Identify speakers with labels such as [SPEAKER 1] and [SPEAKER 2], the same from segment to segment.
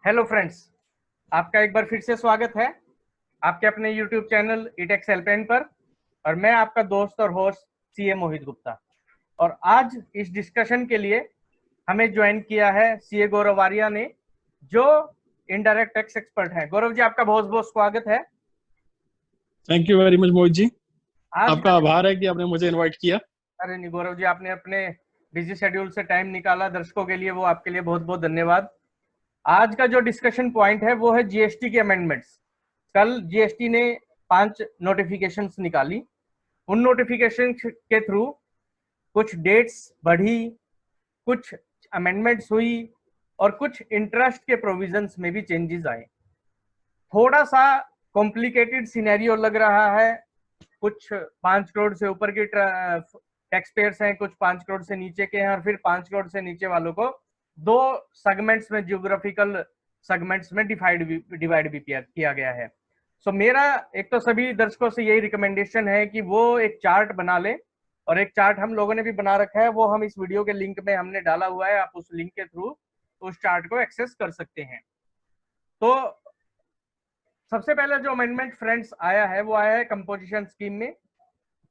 [SPEAKER 1] Hello friends, आपका एक बार फिर से स्वागत है आपके अपने यूट्यूब चैनल ईटेक्स हेल्पलाइन पर। और मैं आपका दोस्त और होस्ट सीए मोहित गुप्ता। और आज इस डिस्कशन के लिए हमें ज्वाइन किया है सीए गौरव आर्या ने, जो इनडायरेक्ट टैक्स एक्सपर्ट हैं। गौरव जी, आपका बहुत बहुत स्वागत है।
[SPEAKER 2] Thank you very much Mohit ji.
[SPEAKER 1] आज
[SPEAKER 2] आपका आभार है कि आपने मुझे इनवाइट किया।
[SPEAKER 1] अरे नहीं गौरव जी, आपने अपने बिजी शेड्यूल से टाइम निकाला दर्शकों के लिए, वो आपके लिए बहुत बहुत धन्यवाद। आज का जो डिस्कशन पॉइंट है वो है जीएसटी के अमेंडमेंट्स। कल जीएसटी ने 5 नोटिफिकेशंस निकाली। उन नोटिफिकेशन के थ्रू कुछ डेट्स बढ़ी, कुछ अमेंडमेंट्स हुई और कुछ इंटरेस्ट के प्रोविजंस में भी चेंजेस आए। थोड़ा सा कॉम्प्लिकेटेड सिनेरियो लग रहा है। कुछ 5 करोड़ से ऊपर के टैक्स पेयर्स हैं, कुछ 5 करोड़ से नीचे के हैं, और फिर 5 करोड़ से नीचे वालों को 2 सेगमेंट्स में, जियोग्राफिकल सेगमेंट्स में डिवाइड भी किया गया है। सो मेरा एक तो सभी दर्शकों से यही रिकमेंडेशन है कि वो एक चार्ट बना ले, और एक चार्ट हम लोगों ने भी बना रखा है, वो हम इस वीडियो के लिंक में हमने डाला हुआ है। आप उस लिंक के थ्रू उस चार्ट को एक्सेस कर सकते हैं। तो सबसे पहले जो अमेंडमेंट फ्रेंड्स आया है वो आया है कंपोजिशन स्कीम में।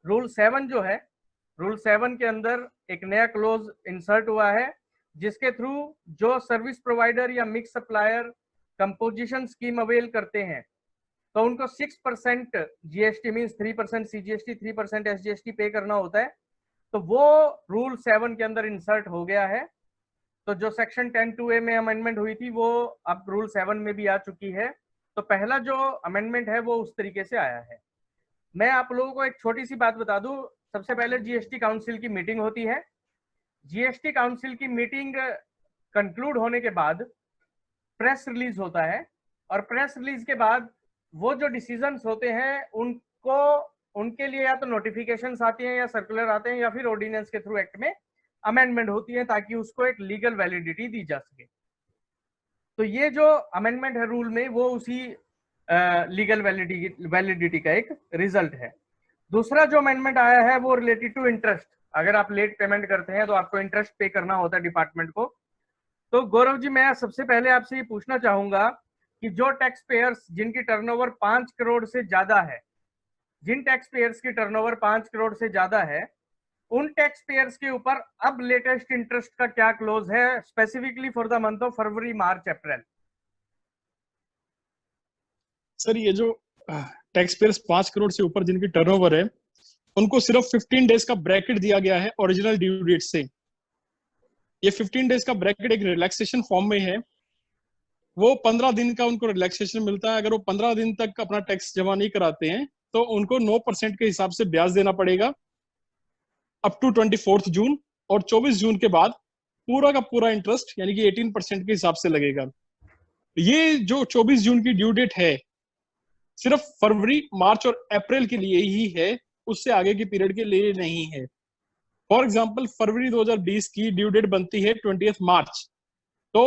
[SPEAKER 1] रूल 7 जो है, रूल 7 के अंदर एक नया क्लोज इंसर्ट हुआ है, जिसके थ्रू जो सर्विस प्रोवाइडर या mix supplier composition scheme avail करते हैं तो उनको 6% जीएसटी मीन्स 3% सीजीएसटी, 3% एसजीएसटी पे करना होता है। तो वो रूल 7 के अंदर इंसर्ट हो गया है। तो जो सेक्शन 10(2)A में अमेंडमेंट हुई थी वो अब रूल 7 में भी आ चुकी है। तो पहला जो अमेंडमेंट है वो उस तरीके से आया है। मैं आप लोगों को एक छोटी सी बात बता दूं। सबसे पहले जीएसटी काउंसिल की मीटिंग होती है। जीएसटी काउंसिल की मीटिंग कंक्लूड होने के बाद प्रेस रिलीज होता है, और प्रेस रिलीज के बाद वो जो डिसीजंस होते हैं उनको, उनके लिए या तो नोटिफिकेशंस आती हैं या सर्कुलर आते हैं या फिर ऑर्डिनेंस के थ्रू एक्ट में अमेंडमेंट होती है, ताकि उसको एक लीगल वैलिडिटी दी जा सके। तो ये जो अमेंडमेंट है रूल में, वो उसी लीगल वैलिडिटी का एक रिजल्ट है। दूसरा जो अमेंडमेंट आया है वो रिलेटेड टू इंटरेस्ट। अगर आप लेट पेमेंट करते हैं तो आपको इंटरेस्ट पे करना होता है डिपार्टमेंट को। तो गौरव जी, मैं सबसे पहले आपसे ये पूछना चाहूंगा कि जो टैक्स पेयर्स जिनकी टर्नओवर 5 करोड़ से ज्यादा है, जिन टैक्स पेयर्स की टर्नओवर 5 करोड़ से ज्यादा है, उन टैक्स पेयर्स के ऊपर अब लेटेस्ट इंटरेस्ट का क्या क्लोज है, specifically for the month of February, March, April.
[SPEAKER 2] Sir, ये जो टैक्स पेयर्स 5 करोड़ से ऊपर जिनकी टर्नओवर है, उनको सिर्फ 15 डेज का ब्रैकेट दिया गया है ओरिजिनल ड्यू डेट से। ये 15 डेज का ब्रैकेट एक रिलैक्सेशन फॉर्म में है। वो 15 दिन का उनको रिलैक्सेशन मिलता है। अगर वो 15 दिन तक अपना टैक्स जमा नहीं कराते हैं तो उनको 9% के हिसाब से ब्याज देना पड़ेगा अप टू 24 जून, और 24 जून के बाद पूरा का पूरा इंटरेस्ट यानी कि 18% के हिसाब से लगेगा। ये जो 24 जून की ड्यू डेट है सिर्फ फरवरी, मार्च और अप्रैल के लिए ही है, उससे आगे के पीरियड के लिए नहीं है। फॉर एग्जाम्पल, फरवरी 2020 की ड्यू डेट बनती है 20 मार्च, तो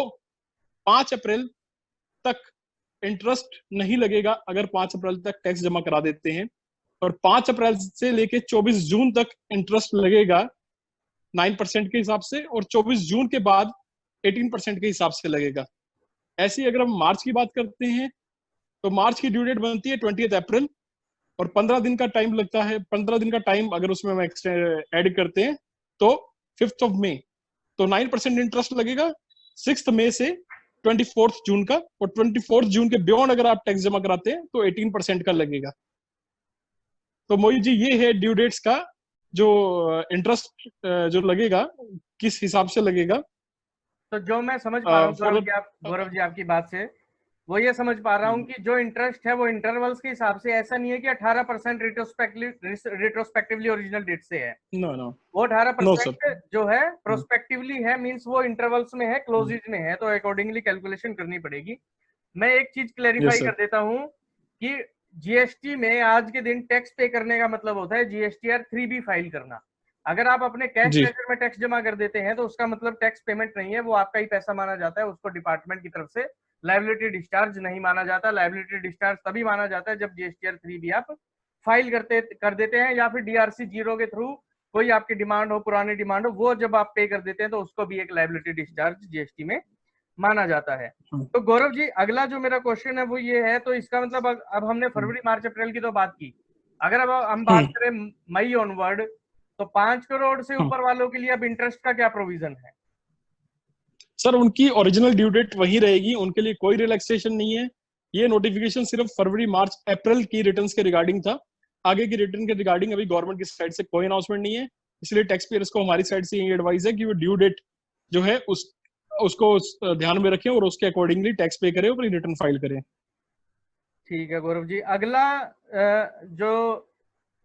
[SPEAKER 2] 5 अप्रैल तक इंटरेस्ट नहीं लगेगा अगर 5 अप्रैल तक टैक्स जमा करा देते हैं, और 5 अप्रैल से लेके 24 जून तक इंटरेस्ट लगेगा 9% के हिसाब से, और 24 जून के बाद 18% के हिसाब से लगेगा। ऐसे ही अगर हम मार्च की बात करते हैं तो मार्च की ड्यू डेट बनती है 20 अप्रैल, और 15 दिन का टाइम लगता है। 15 दिन का टाइम अगर उसमें हम ऐड करते हैं तो 5 मई, तो 9% इंटरेस्ट लगेगा 6 मई से 24 जून का, और 24 जून के बियॉन्ड अगर आप टैक्स जमा कराते हैं तो 18% का लगेगा। तो मोहित जी, ये है ड्यू डेट्स का जो इंटरेस्ट जो लगेगा, किस हिसाब से लगेगा।
[SPEAKER 1] तो जो मैं समझ पा रहा हूँ
[SPEAKER 2] फॉर
[SPEAKER 1] गौरव जी आपकी बात से, वो ये समझ पा रहा हूँ कि जो इंटरेस्ट है वो इंटरवल्स के हिसाब से, ऐसा नहीं है कि 18% रिट्रोस्पेक्टिवली ओरिजिनल डेट से है।
[SPEAKER 2] नो नो
[SPEAKER 1] वो
[SPEAKER 2] नो सर।
[SPEAKER 1] 18% जो है प्रोस्पेक्टिवली है, मींस वो इंटरवल्स में है, क्लोजेज में है, तो अकॉर्डिंगली कैलकुलेशन करनी पड़ेगी। मैं एक चीज
[SPEAKER 2] यस
[SPEAKER 1] क्लेरिफाई
[SPEAKER 2] सर।
[SPEAKER 1] कर देता हूँ कि जीएसटी में आज के दिन टैक्स पे करने का मतलब होता है जीएसटीआर 3B फाइल करना। अगर आप अपने कैश
[SPEAKER 2] जी
[SPEAKER 1] लेजर में टैक्स जमा कर देते हैं तो उसका मतलब टैक्स पेमेंट नहीं है, वो आपका ही पैसा माना जाता है, उसको डिपार्टमेंट की तरफ से लायबिलिटी डिस्चार्ज नहीं माना जाता। लायबिलिटी डिस्चार्ज तभी माना जाता है जब जीएसटीआर 3B आप फाइल कर देते हैं, या फिर डीआरसी 0 के थ्रू कोई आपकी डिमांड हो, पुरानी डिमांड हो, वो जब आप पे कर देते हैं तो उसको भी एक लायबिलिटी डिस्चार्ज जीएसटी में माना जाता है। तो गौरव जी, अगला जो मेरा क्वेश्चन है वो ये है, तो इसका मतलब अब हमने फरवरी मार्च अप्रैल की तो बात की, अगर अब हम बात करें मई ऑनवर्ड, तो 5 करोड़ से ऊपर वालों के लिए अब इंटरेस्ट का क्या प्रोविजन है?
[SPEAKER 2] सर उनकी ओरिजिनल ड्यू डेट वही रहेगी, उनके लिए कोई रिलैक्सेशन नहीं है। ये नोटिफिकेशन सिर्फ फरवरी मार्च अप्रैल की रिटर्न्स के रिगार्डिंग था। आगे की रिटर्न के रिगार्डिंग अभी गवर्नमेंट की साइड से कोई अनाउंसमेंट नहीं है। इसलिए टैक्स पेयर्स को हमारी साइड से ये एडवाइस है कि वो ड्यू डेट जो है उसको ध्यान में रखें और उसके अकॉर्डिंगली टैक्स पे करें और रिटर्न फाइल करें।
[SPEAKER 1] ठीक है गौरव जी, अगला जो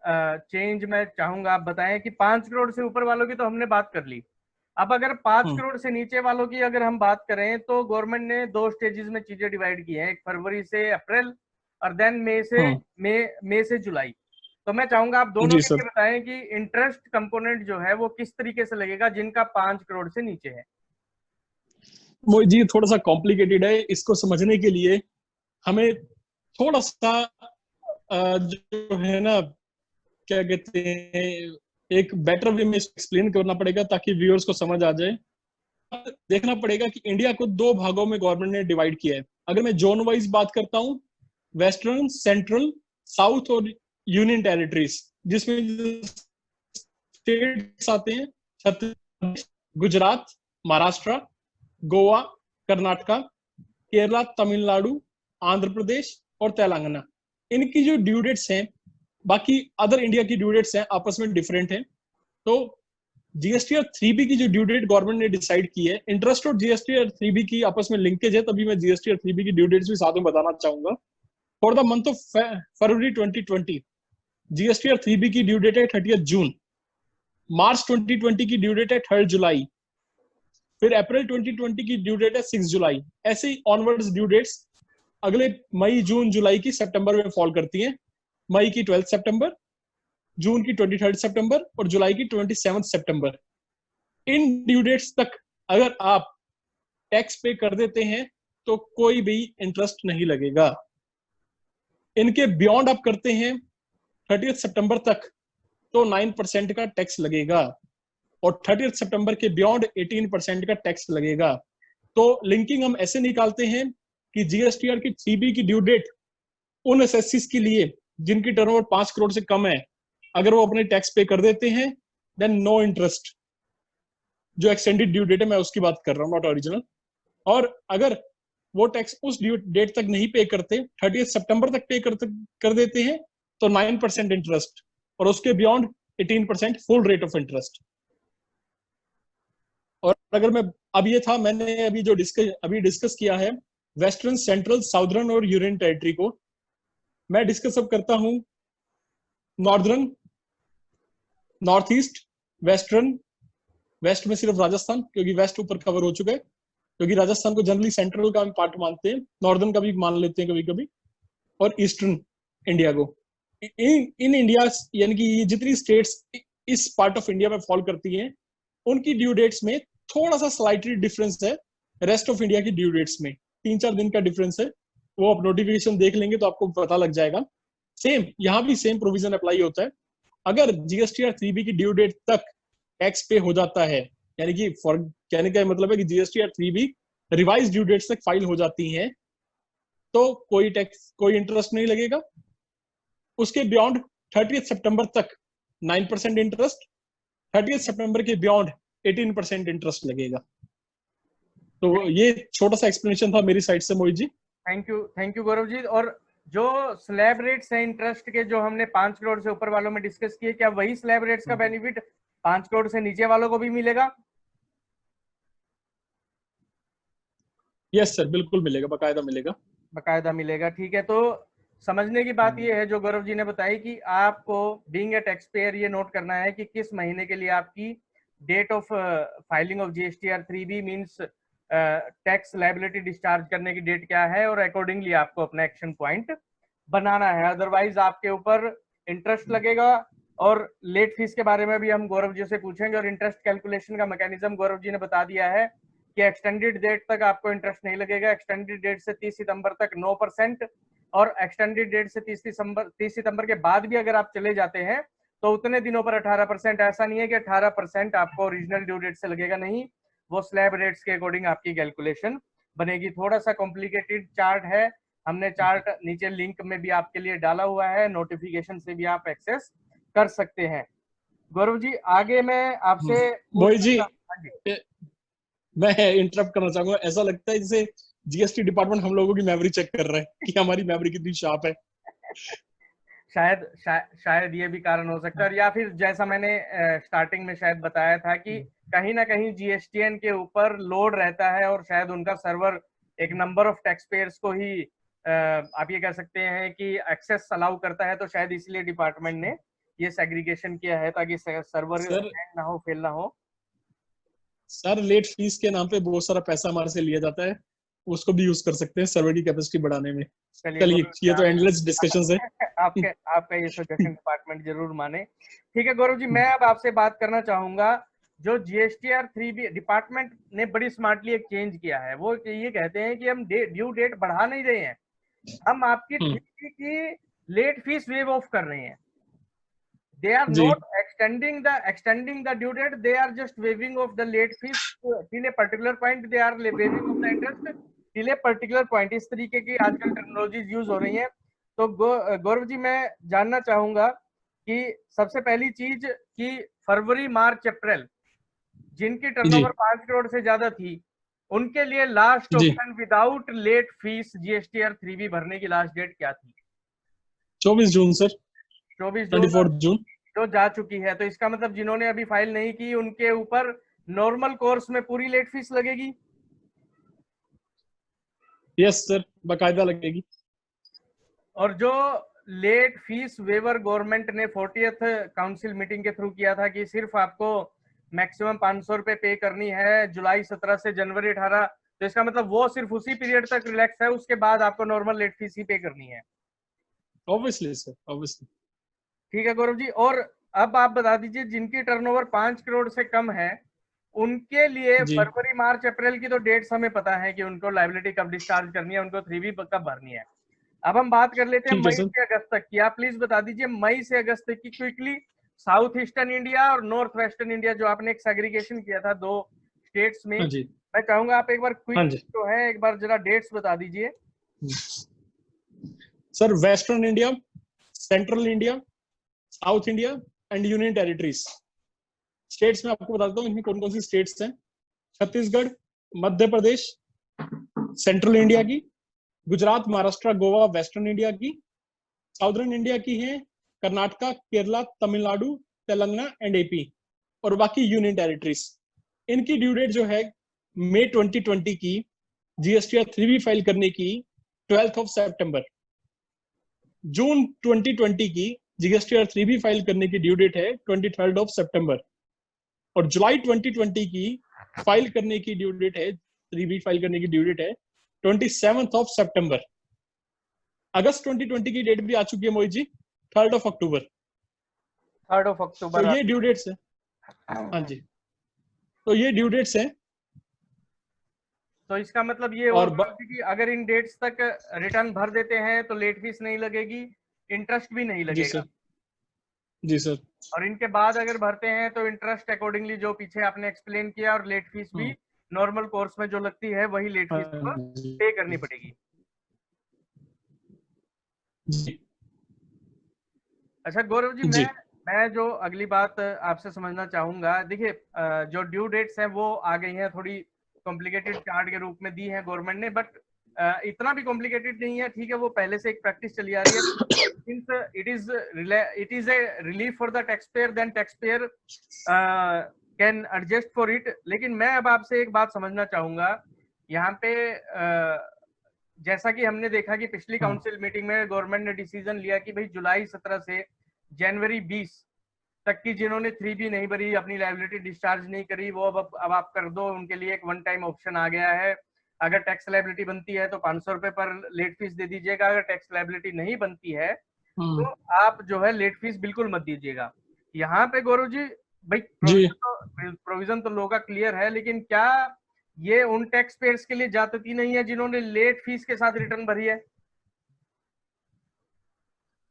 [SPEAKER 1] चेंज मैं चाहूंगा आप बताएं कि 5 करोड़ से ऊपर वालों की तो हमने बात कर ली। अब अगर 5 करोड़ से नीचे वालों की अगर हम बात करें, तो गवर्नमेंट ने 2 स्टेजेस में चीजें डिवाइड की हैं, एक फरवरी से अप्रैल और देन मई से जुलाई। तो मैं चाहूंगा आप दोनों
[SPEAKER 2] जी
[SPEAKER 1] के
[SPEAKER 2] सर।
[SPEAKER 1] लिए बताएं कि इंटरेस्ट कंपोनेंट जो है वो किस तरीके से लगेगा जिनका 5 करोड़ से नीचे है।
[SPEAKER 2] मोहित जी थोड़ा सा कॉम्प्लिकेटेड है, इसको समझने के लिए हमें थोड़ा सा जो है ना, क्या कहते हैं, एक बेटर वे में एक्सप्लेन करना पड़ेगा ताकि व्यूअर्स को समझ आ जाए। देखना पड़ेगा कि इंडिया को 2 भागों में गवर्नमेंट ने डिवाइड किया है। अगर मैं जोन वाइज बात करता हूँ, वेस्टर्न, सेंट्रल, साउथ और यूनियन टेरिटरीज, जिसमें स्टेट्स आते हैं छत्तीसगढ़, गुजरात, महाराष्ट्र, गोवा, कर्नाटका, केरला, तमिलनाडु, आंध्र प्रदेश और तेलंगाना। इनकी जो ड्यू डेट्स हैं, बाकी अदर इंडिया की ड्यू डेट्स हैं, आपस में डिफरेंट हैं। तो जीएसटीआर 3B की जो ड्यू डेट गवर्नमेंट ने डिसाइड की है, इंटरेस्ट और जीएसटीआर 3B की आपस में लिंकेज है, तभी मैं जीएसटीआर 3B की ड्यू डेट्स भी साथ में बताना चाहूंगा। For the month of February 2020 GSTR 3B की ड्यू डेट है 30 जून। मार्च 2020 की ड्यू डेट है 3 जुलाई। फिर अप्रैल 2020 की ड्यू डेट है 6 जुलाई। ऐसे ही ऑनवर्ड्स ड्यू डेट्स अगले मई, जून, जुलाई की सितंबर में फॉल करती हैं। मई की 12 सितंबर, जून की 23 सितंबर और जुलाई की 27 सितंबर। इन ड्यू डेट्स तक अगर आप टैक्स पे कर देते हैं तो कोई भी इंटरेस्ट नहीं लगेगा। इनके बियॉन्ड आप करते हैं 30 सितंबर तक तो 9% का टैक्स लगेगा और 30 सितंबर के बियॉन्ड 18% का टैक्स लगेगा। तो लिंकिंग हम ऐसे निकालते हैं कि जीएसटीआर की 3B की ड्यू डेट उन एसएससीज के लिए जिनकी टर्नओवर 5 करोड़ से कम है, अगर वो अपने टैक्स पे कर देते हैं, देन नो इंटरेस्ट। जो एक्सटेंडेड ड्यू डेट है मैं उसकी बात कर रहा हूँ, नॉट ओरिजिनल। और अगर वो टैक्स उस ड्यू डेट तक नहीं पे करते, 30 सितंबर तक पे कर देते हैं, तो 9% इंटरेस्ट और उसके beyond 18% full rate of interest. और अगर मैं अब ये था, मैंने अभी जो डिस्कस किया है वेस्टर्न, सेंट्रल, साउदर्न और यूनियन टेरिटरी को, मैं डिस्कस अब करता हूं northern, north east, western. West में सिर्फ राजस्थान, क्योंकि वेस्ट ऊपर कवर हो चुका है, क्योंकि राजस्थान को जनरली सेंट्रल का पार्ट मानते हैं, नॉर्दर्न का भी मान लेते हैं कभी कभी, और ईस्टर्न इंडिया को। इन इंडिया यानी कि ये जितनी स्टेट्स इस पार्ट ऑफ इंडिया में फॉल करती हैं, उनकी ड्यू डेट्स में थोड़ा सा स्लाइटली डिफरेंस है रेस्ट ऑफ इंडिया की ड्यू डेट्स में। 3-4 दिन का डिफरेंस है, वो आप नोटिफिकेशन देख लेंगे तो आपको पता लग जाएगा। सेम यहाँ भी सेम प्रोविजन अप्लाई होता है। अगर जीएसटीआर 3B की ड्यू डेट तक टैक्स पे हो जाता है, यानी कि फॉर कहने का मतलब है कि GSTR 3B revise due dates तक फाइल हो जाती हैं, तो कोई टैक्स, कोई इंटरेस्ट नहीं लगेगा। उसके बियॉन्ड 30 सितंबर तक 9% इंटरेस्ट, 30 सितंबर के बियॉन्ड 18% इंटरेस्ट लगेगा। तो ये छोटा सा एक्सप्लेनेशन था मेरी साइड से, मोहित जी।
[SPEAKER 1] Thank you Gaurav ji. और जो स्लैब रेट्स हैं इंटरेस्ट के, जो हमने 5 करोड़ से ऊपर वालों में डिस्कस किए, क्या वही स्लैब रेट्स का बेनिफिट 5 करोड़ से नीचे वालों को भी मिलेगा?
[SPEAKER 2] यस सर, बिल्कुल मिलेगा, बकायदा मिलेगा।
[SPEAKER 1] बकायदा मिलेगा, ठीक है। तो समझने की बात ये है जो गौरव जी ने बताई कि आपको बीइंग ए टैक्स पेयर ये नोट करना है कि किस महीने के लिए आपकी date of filing of GSTR 3B means tax liability discharge करने की डेट क्या है, और अकॉर्डिंगली आपको अपना एक्शन पॉइंट बनाना है। अदरवाइज आपके ऊपर इंटरेस्ट लगेगा। और लेट फीस के बारे में भी हम गौरव जी से पूछेंगे, और इंटरेस्ट कैलकुलेशन का मैकेनिज्म गौरव जी ने बता दिया है कि एक्सटेंडेड डेट तक आपको इंटरेस्ट नहीं लगेगा। एक्सटेंडेड डेट से 30 सितंबर तक 9%, और एक्सटेंडेड डेट से 30 सितंबर के बाद भी अगर आप चले जाते हैं तो उतने दिनों पर 18%। ऐसा नहीं है कि 18% आपको ओरिजिनल ड्यू डेट से लगेगा, नहीं, वो स्लैब रेट्स के अकॉर्डिंग आपकी कैलकुलेशन बनेगी। थोड़ा सा कॉम्प्लिकेटेड चार्ट है, हमने चार्ट नीचे लिंक में भी आपके लिए डाला हुआ है, नोटिफिकेशन से भी आप एक्सेस कर सकते हैं। गौरव जी आगे मैं आपसे
[SPEAKER 2] मोहित जी,
[SPEAKER 1] हाँ जी
[SPEAKER 2] मैं इंटरप्ट करना चाहूंगा। ऐसा लगता है जैसे जीएसटी डिपार्टमेंट हम लोगों की मेमोरी चेक कर रहा है कि हमारी मेमोरी कितनी शार्प है।
[SPEAKER 1] शायद ये भी कारण हो सकता है, और या फिर जैसा मैंने स्टार्टिंग में शायद बताया था कि कहीं ना कहीं जीएसटीएन के ऊपर लोड रहता है, और शायद उनका सर्वर एक नंबर ऑफ टैक्स पेयर्स को ही आप ये कह सकते हैं कि एक्सेस अलाउ करता है, तो शायद इसलिए डिपार्टमेंट ने ये सेग्रीगेशन किया है ताकि सर्वर
[SPEAKER 2] सर
[SPEAKER 1] हैंग ना हो, फेल ना हो।
[SPEAKER 2] सर लेट फीस के नाम पे बहुत सारा पैसा हमारे से लिया जाता है, उसको भी यूज कर सकते हैं सर्वर की कैपेसिटी बढ़ाने में।
[SPEAKER 1] चलिए
[SPEAKER 2] चलिए,
[SPEAKER 1] गौरव जी,
[SPEAKER 2] ये तो एंडलेस डिस्कशंस है।
[SPEAKER 1] आपके आपका ये सजेशन डिपार्टमेंट जरूर माने। ठीक है गौरव जी, मैं अब आपसे बात करना चाहूंगा, जो जीएसटीआर 3B डिपार्टमेंट ने बड़ी स्मार्टली एक चेंज किया है, वो ये कहते हैं कि हम ड्यू डेट बढ़ा नहीं रहे हैं, हम आपकी 3B की लेट फीस वेव ऑफ कर रहे हैं। They are
[SPEAKER 2] ji
[SPEAKER 1] not extending the due date. They are just waiving off the late fees till a particular point. They are waiving off the interest till a particular point. इस तरीके की आजकल technologies use हो रही हैं। तो गौरव जी मैं जानना चाहूंगा कि सबसे पहली चीज कि फरवरी मार्च अप्रैल जिनकी
[SPEAKER 2] जी
[SPEAKER 1] टर्नओवर 5 करोड़ से ज्यादा थी, उनके लिए लास्ट
[SPEAKER 2] जी
[SPEAKER 1] option without late fees GSTR 3B भरने की लास्ट डेट क्या थी?
[SPEAKER 2] 24 जून सर,
[SPEAKER 1] 24 जून
[SPEAKER 2] 24 जून।
[SPEAKER 1] जो जा चुकी है, तो इसका मतलब जिन्होंने अभी फाइल नहीं की उनके ऊपर नॉर्मल कोर्स में पूरी लेट फीस लगेगी।
[SPEAKER 2] यस सर, बकायदा लगेगी।
[SPEAKER 1] और जो लेट फीस वेवर गवर्नमेंट ने 40th काउंसिल मीटिंग के थ्रू किया था कि सिर्फ आपको मैक्सिमम 500 रुपए पे करनी है जुलाई 17 से जनवरी 18, तो इसका मतलब वो सिर्फ उसी पीरियड तक रिलैक्स है, उसके बाद आपको नॉर्मल लेट फीस ही पे करनी है।
[SPEAKER 2] Obviously sir, obviously.
[SPEAKER 1] ठीक है गौरव जी, और अब आप बता दीजिए जिनकी टर्नओवर 5 करोड़ से कम है, उनके लिए
[SPEAKER 2] जी
[SPEAKER 1] फरवरी मार्च अप्रैल की तो डेट्स हमें पता है कि उनको लाइबिलिटी कब डिस्चार्ज करनी है, उनको 3B कब भरनी है। अब हम बात कर लेते हैं
[SPEAKER 2] ठीक है
[SPEAKER 1] मई
[SPEAKER 2] सर।
[SPEAKER 1] से अगस्त तक की। आप प्लीज बता दीजिए मई से अगस्त तक की क्विकली, साउथ ईस्टर्न इंडिया और नॉर्थ वेस्टर्न इंडिया जो आपने एक सेग्रीगेशन किया था दो स्टेट्स में,
[SPEAKER 2] हाँ जी,
[SPEAKER 1] मैं चाहूंगा आप एक बार क्विक
[SPEAKER 2] हाँ जी
[SPEAKER 1] जो है एक बार जरा डेट्स बता दीजिए।
[SPEAKER 2] Sir, western India, central India, south India and union territories. States में आपको बता देता हूँ इनमें कौन कौन सी स्टेट्स हैं। छत्तीसगढ़, मध्य प्रदेश, सेंट्रल इंडिया की, गुजरात, महाराष्ट्र, गोवा वेस्टर्न इंडिया की, साउदर्न इंडिया की है कर्नाटका, केरला, तमिलनाडु, तेलंगाना एंड एपी, और बाकी यूनियन टेरिटरीज। इनकी ड्यू डेट जो है मई 2020 की जीएसटीआर 3B फाइल करने की 12th ऑफ सितंबर। जून 2020 की जीएसटीआर 3B फाइल करने की ड्यू डेट है 23rd ऑफ सितंबर, और जुलाई 2020 की फाइल करने की ड्यू डेट है 3B फाइल करने की ड्यू डेट है 27th ऑफ सितंबर। अगस्त 2020 की डेट भी आ चुकी है Mohit ji, 3rd of October.
[SPEAKER 1] 3rd of
[SPEAKER 2] तो
[SPEAKER 1] अक्टूबर
[SPEAKER 2] ये ड्यू डेट्स है। हाँ जी, तो ये ड्यू डेट्स हैं।
[SPEAKER 1] तो इसका मतलब ये हुआ
[SPEAKER 2] और
[SPEAKER 1] कि अगर इन डेट्स तक रिटर्न भर देते हैं तो लेट फीस नहीं लगेगी, इंटरेस्ट भी नहीं
[SPEAKER 2] जी
[SPEAKER 1] लगेगा,
[SPEAKER 2] सर, जी सर।
[SPEAKER 1] और इनके बाद अगर भरते हैं तो इंटरेस्ट अकॉर्डिंगली जो पीछे आपने एक्सप्लेन किया, और लेट फीस भी नॉर्मल कोर्स में जो लगती है वही लेट फीस पे करनी पड़ेगी।
[SPEAKER 2] जी
[SPEAKER 1] अच्छा गौरव जी,
[SPEAKER 2] जी
[SPEAKER 1] मैं जो अगली बात आपसे समझना चाहूंगा, देखिए जो ड्यू डेट्स हैं वो आ गई हैं, थोड़ी कॉम्प्लिकेटेड चार्ट के रूप में दी है गवर्नमेंट ने, बट इतना भी कॉम्प्लिकेटेड नहीं है, ठीक है, वो पहले से एक प्रैक्टिस चली आ रही है। since it is a relief for the taxpayer, then taxpayer can adjust for it। लेकिन मैं अब आपसे एक बात समझना चाहूंगा यहाँ पे, जैसा कि हमने देखा कि पिछली काउंसिल मीटिंग में गवर्नमेंट ने डिसीजन लिया कि भाई जुलाई 17 से जनवरी 20 तक की जिन्होंने 3B नहीं भरी, अपनी लाइबिलिटी डिस्चार्ज नहीं करी, वो अब आप कर दो, उनके लिए एक वन टाइम ऑप्शन आ गया है। अगर टैक्स लाइबिलिटी बनती है तो 500 रुपए पर लेट फीस दे दीजिएगा, अगर टैक्स लाइबिलिटी नहीं बनती है तो आप जो है लेट फीस बिल्कुल मत दीजिएगा। यहाँ पे गौरव जी भाई प्रोविजन तो लोगों का क्लियर है, लेकिन क्या ये उन टैक्स पेयर्स के लिए जाती नहीं है जिन्होंने लेट फीस के साथ रिटर्न भरी है?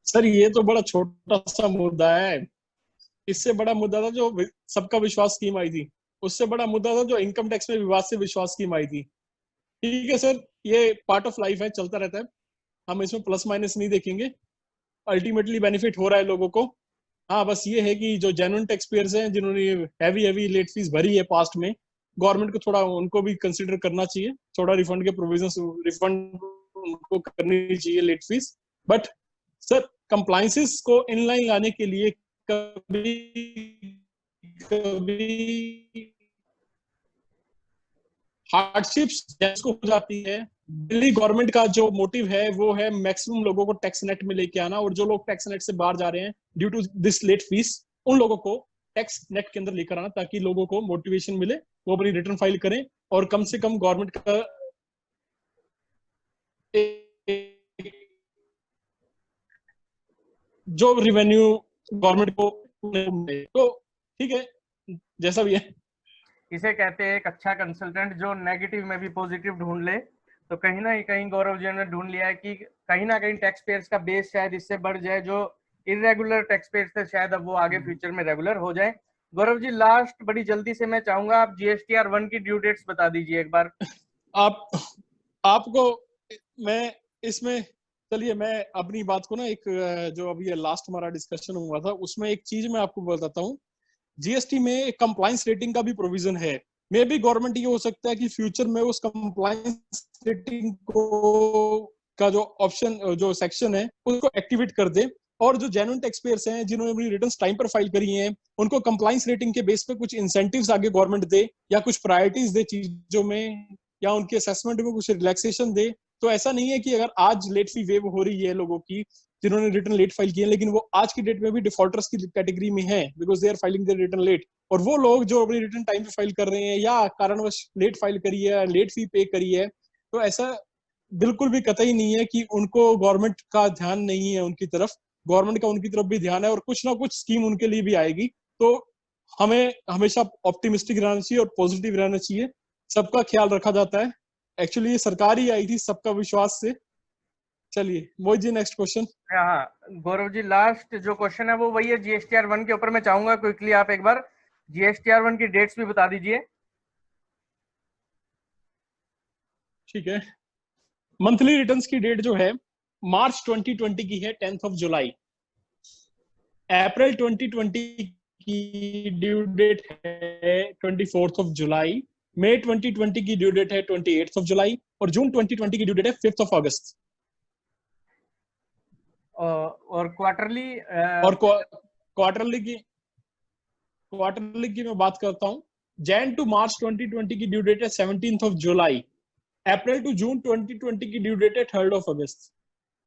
[SPEAKER 2] सर, ये तो बड़ा छोटा सा मुद्दा है। इससे बड़ा मुद्दा था जो सबका विश्वास स्कीम आई थी, उससे बड़ा मुद्दा था जो इनकम टैक्स में विवाद से विश्वास स्कीम आई थी। ठीक है सर, ये पार्ट ऑफ लाइफ है, चलता रहता है, हम इसमें प्लस माइनस नहीं देखेंगे, अल्टीमेटली बेनिफिट हो रहा है लोगों को। हाँ बस ये है कि जो जेन्युइन टैक्स पेयर्स हैं जिन्होंने हैवी हैवी लेट फीस भरी है पास्ट में, गवर्नमेंट को थोड़ा उनको भी कंसिडर करना चाहिए, थोड़ा रिफंड के प्रोविजन रिफंड उनको करनी चाहिए late fee. But sir compliances को इनलाइन लाने के लिए कभी कभी हार्डशिप्स जिसको हो जाती है। दिल्ली गवर्नमेंट का जो मोटिव है वो है मैक्सिमम लोगों को टैक्स नेट में लेके आना, और जो लोग टैक्स नेट से बाहर जा रहे हैं due to this late fee, उन लोगों को टैक्स नेट के अंदर लेकर आना, ताकि लोगों को मोटिवेशन मिले, वो अपनी रिटर्न फाइल करें और कम से कम गवर्नमेंट का जो रेवेन्यू गवर्नमेंट को तो ठीक है, जैसा भी है।
[SPEAKER 1] इसे कहते हैं एक अच्छा कंसल्टेंट जो नेगेटिव में भी पॉजिटिव ढूंढ ले। तो कहीं ना कहीं गौरव जी ने ढूंढ लिया है कि कहीं ना कहीं टैक्स पेयर्स का बेस शायद इससे बढ़ जाए, जो इरेगुलर टैक्स पेयर्स थे शायद अब वो आगे फ्यूचर में रेगुलर हो जाए। गौरव जी लास्ट बड़ी जल्दी से मैं चाहूंगा आप GSTR 1 की ड्यू डेट्स बता दीजिए एक बार।
[SPEAKER 2] आपको मैं इसमें, चलिए मैं अपनी बात को ना, एक जो अभी लास्ट हमारा डिस्कशन हुआ था उसमें एक चीज मैं आपको बताता हूँ। जीएसटी में कंप्लायंस रेटिंग का भी प्रोविजन है। मे भी गवर्नमेंट ये हो सकता है कि फ्यूचर में उस कंप्लायंस रेटिंग को का जो ऑप्शन जो सेक्शन है उसको एक्टिवेट कर दे, और जो जेन्युइन टैक्स पेयर्स हैं जिन्होंने अपनी रिटर्न्स टाइम पर फाइल करी हैं उनको कंप्लायंस रेटिंग के बेस पे कुछ इंसेंटिव्स आगे गवर्नमेंट दे, या कुछ प्रायोरिटीज दे चीजों में, या उनके असेसमेंट में कुछ रिलैक्सेशन दे। तो ऐसा नहीं है कि अगर आज लेट फी वेव हो रही है लोगों की जिन्होंने रिटर्न लेट फाइल किए, लेकिन वो आज की डेट में भी डिफॉल्टर्स की कैटेगरी में है because they are filing their return late, और वो लोग जो अपनी रिटर्न टाइम पे फाइल कर रहे हैं या कारणवश लेट फाइल करी है, लेट फी पे करी है, तो ऐसा बिल्कुल भी कतई नहीं है कि उनको गवर्नमेंट का ध्यान नहीं है उनकी तरफ। गवर्नमेंट का उनकी तरफ भी ध्यान है, और कुछ ना कुछ स्कीम उनके लिए भी आएगी। तो हमें हमेशा ऑप्टिमिस्टिक रहना चाहिए और पॉजिटिव रहना चाहिए, सबका ख्याल रखा जाता है। एक्चुअली ये सरकार ही आई थी सबका विश्वास से। चलिए मोहित जी नेक्स्ट क्वेश्चन।
[SPEAKER 1] हाँ गौरव जी लास्ट जो क्वेश्चन है वो वही है GSTR 1 के ऊपर। मैं चाहूंगा क्विकली आप एक बार GSTR 1 की डेट्स भी बता दीजिए।
[SPEAKER 2] ठीक है, मंथली रिटर्न्स की डेट जो है मार्च 2020 की है 10th ऑफ जुलाई, अप्रैल 2020 की ड्यू डेट है 24th ऑफ जुलाई, मई 2020 की ड्यू डेट है 28th ऑफ जुलाई, और जून 2020 की ड्यू डेट है 5th ऑफ अगस्त।
[SPEAKER 1] और क्वार्टरली
[SPEAKER 2] और क्वार्टरली की मैं बात करता हूँ, जैन टू मार्च 2020 की ड्यू डेट है 17th of July, April to June 2020 की ड्यू डेट है 3rd ऑफ अगस्त।